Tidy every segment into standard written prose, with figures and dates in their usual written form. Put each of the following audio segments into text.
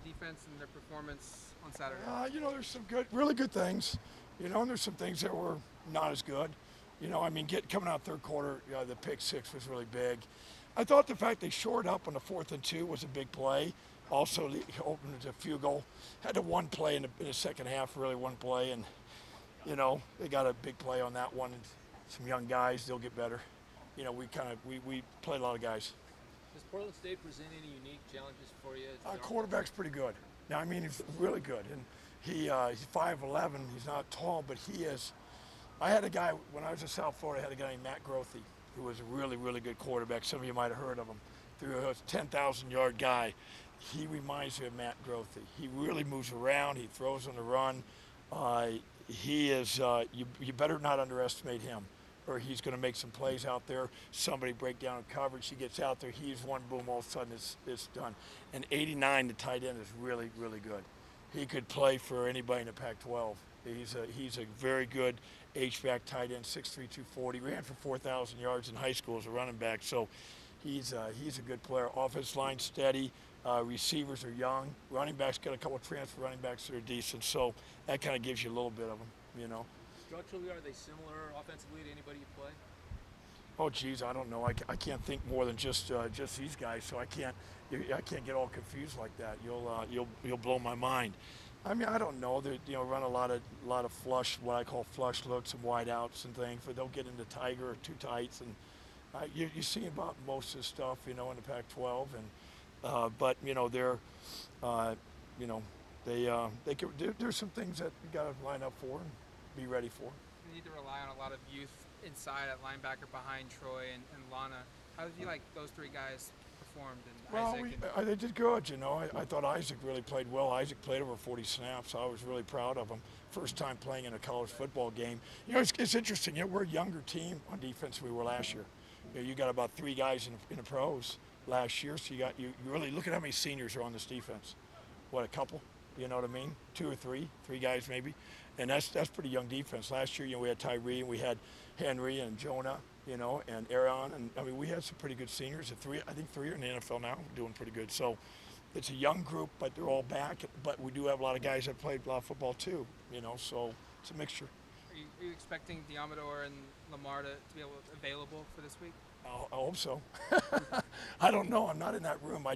defense and their performance on Saturday? You know, there's some really good things. You know, and there's some things that were not as good. You know, I mean, coming out third quarter, the pick six was really big. I thought the fact they shored up on the 4th and 2 was a big play. Also, they opened it to field goal. Had to one play in the second half, really one play, and you know they got a big play on that one. And some young guys, they'll get better. You know, we played a lot of guys. Does Portland State present any unique challenges for you? Quarterback's pretty good. Now, I mean, he's really good, and he's 5'11". He's not tall, but he is. I had a guy when I was in South Florida. I had a guy named Matt Grothy, who was a really, really good quarterback. Some of you might have heard of him. Through a 10,000-yard guy. He reminds me of Matt Grothy. He really moves around. He throws on the run. He is. You better not underestimate him, or he's going to make some plays out there. Somebody break down in coverage. He gets out there. He's one boom. All of a sudden, it's done. And 89, the tight end, is really, really good. He could play for anybody in the Pac-12. He's a very good H-back tight end, 6'3", 240. Ran for 4,000 yards in high school as a running back. So he's a good player. Offense line steady. Receivers are young. Running backs got a couple of transfer running backs that are decent. So that kind of gives you a little bit of them, you know. Structurally, are they similar offensively to anybody you play? Oh, geez, I don't know. I can't think more than just these guys. So I can't get all confused like that. You'll blow my mind. I mean, I don't know. They run a lot of flush, what I call flush looks and wide outs and things, but they'll get into tiger or too tights, and you see about most of the stuff, you know, in the Pac-12, and but you know you know there's some things that you got to line up for and be ready for. You need to rely on a lot of youth inside at linebacker behind Troy and Lana. How did you like those three guys performed? And They did good, you know. I thought Isaac really played well. Isaac played over 40 snaps. So I was really proud of him. First time playing in a college football game. You know, it's interesting. You know, we're a younger team on defense than we were last year. You got about 3 guys in the pros last year, so you really look at how many seniors are on this defense. What, a couple? You know what I mean? 2 or 3 guys maybe, and that's pretty young defense. Last year, you know, we had Tyree and we had Henry and Jonah, you know, and Aaron, and I mean we had some pretty good seniors. I think 3 are in the NFL now, doing pretty good. So it's a young group, but they're all back. But we do have a lot of guys that played a lot of football too, you know. So it's a mixture. Are you expecting Diamador and Lamar to be available for this week? I hope so. I don't know. I'm not in that room.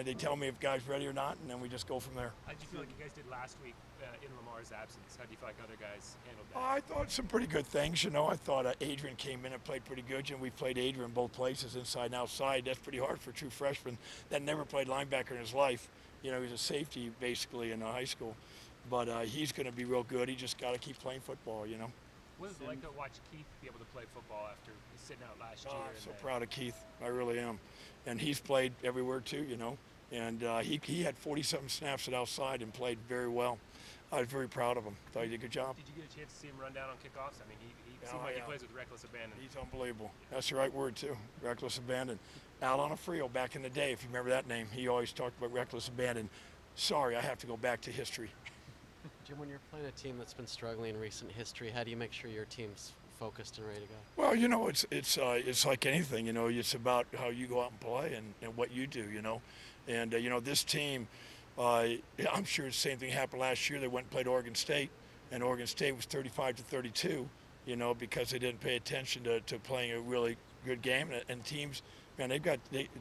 They tell me if guys ready or not, and then we just go from there. How did you feel like you guys did last week in Lamar's absence? How do you feel like other guys handled that? I thought some pretty good things. You know, I thought Adrian came in and played pretty good. And we played Adrian both places, inside and outside. That's pretty hard for a true freshman that never played linebacker in his life. You know, he's a safety basically in high school, but he's going to be real good. He just got to keep playing football. You know. What is it like to watch Keith be able to play football after sitting out last year? I'm so proud of Keith. I really am. And he's played everywhere too, you know. And he had 40-something snaps at outside and played very well. I was very proud of him. Thought he did a good job. Did you get a chance to see him run down on kickoffs? I mean, he seemed like he plays with reckless abandon. He's unbelievable. That's the right word too, reckless abandon. Al Onofrio back in the day, if you remember that name, he always talked about reckless abandon. Sorry, I have to go back to history. Jim, when you're playing a team that's been struggling in recent history, how do you make sure your team's focused and ready to go? Well, you know, it's like anything. You know, it's about how you go out and play and what you do. You know, and you know this team. I'm sure the same thing happened last year. They went and played Oregon State, and Oregon State was 35-32. You know, because they didn't pay attention to playing a really good game. And teams, man,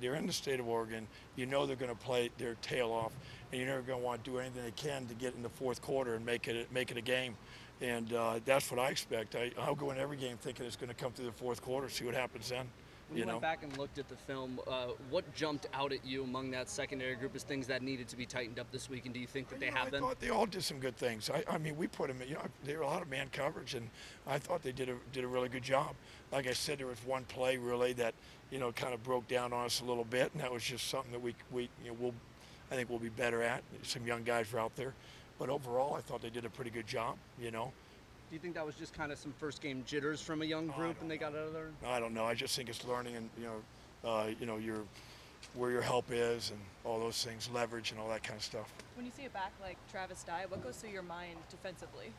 they're in the state of Oregon. You know they're going to play their tail off, and you're never going to want to do anything they can to get in the fourth quarter and make it a game. And that's what I expect. I'll go in every game thinking it's going to come through the fourth quarter, see what happens then. When you went back and looked at the film, what jumped out at you among that secondary group as things that needed to be tightened up this week, and do you think that they have been? I thought they all did some good things. I mean, we put them in, you know, there were a lot of man coverage, and I thought they did a really good job. Like I said, there was one play really that, you know, kind of broke down on us a little bit, and that was just something that we you know, I think we'll be better at. Some young guys were out there. But overall, I thought they did a pretty good job, you know. Do you think that was just kind of some first game jitters from a young group and they got out of there? I don't know. I just think it's learning and, you know, where your help is and all those things, leverage and all that kind of stuff. When you see a back like Travis Dye, what goes through your mind defensively?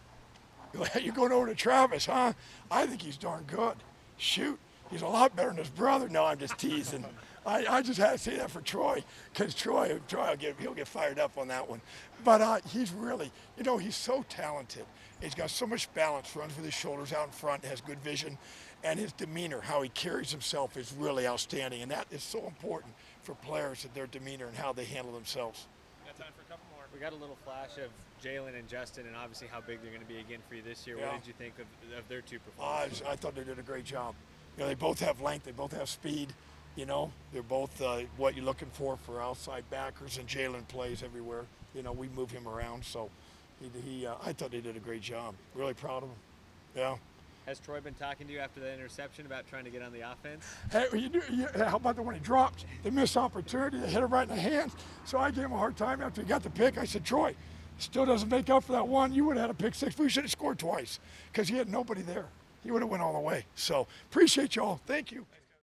You're going over to Travis, huh? I think he's darn good. Shoot. He's a lot better than his brother. No, I'm just teasing. I just had to say that for Troy, because Troy he'll get fired up on that one. But he's really, he's so talented. He's got so much balance, runs with his shoulders out in front, has good vision, and his demeanor, how he carries himself, is really outstanding. And that is so important for players, that their demeanor and how they handle themselves. Got time for a couple more. We got a little flash of Jalen and Justin, and obviously how big they're going to be again for you this year. Yeah. What did you think of their two performances? I thought they did a great job. They both have length, they both have speed. They're both what you're looking for outside backers, and Jalen plays everywhere. We move him around, so I thought they did a great job. Really proud of him. Yeah. Has Troy been talking to you after the interception about trying to get on the offense? Hey, how about the one he dropped? The missed opportunity, they hit him right in the hands. So I gave him a hard time after he got the pick. I said, Troy, still doesn't make up for that one. You would have had a pick six. We should have scored twice, because he had nobody there. He would have went all the way. So appreciate y'all. Thank you.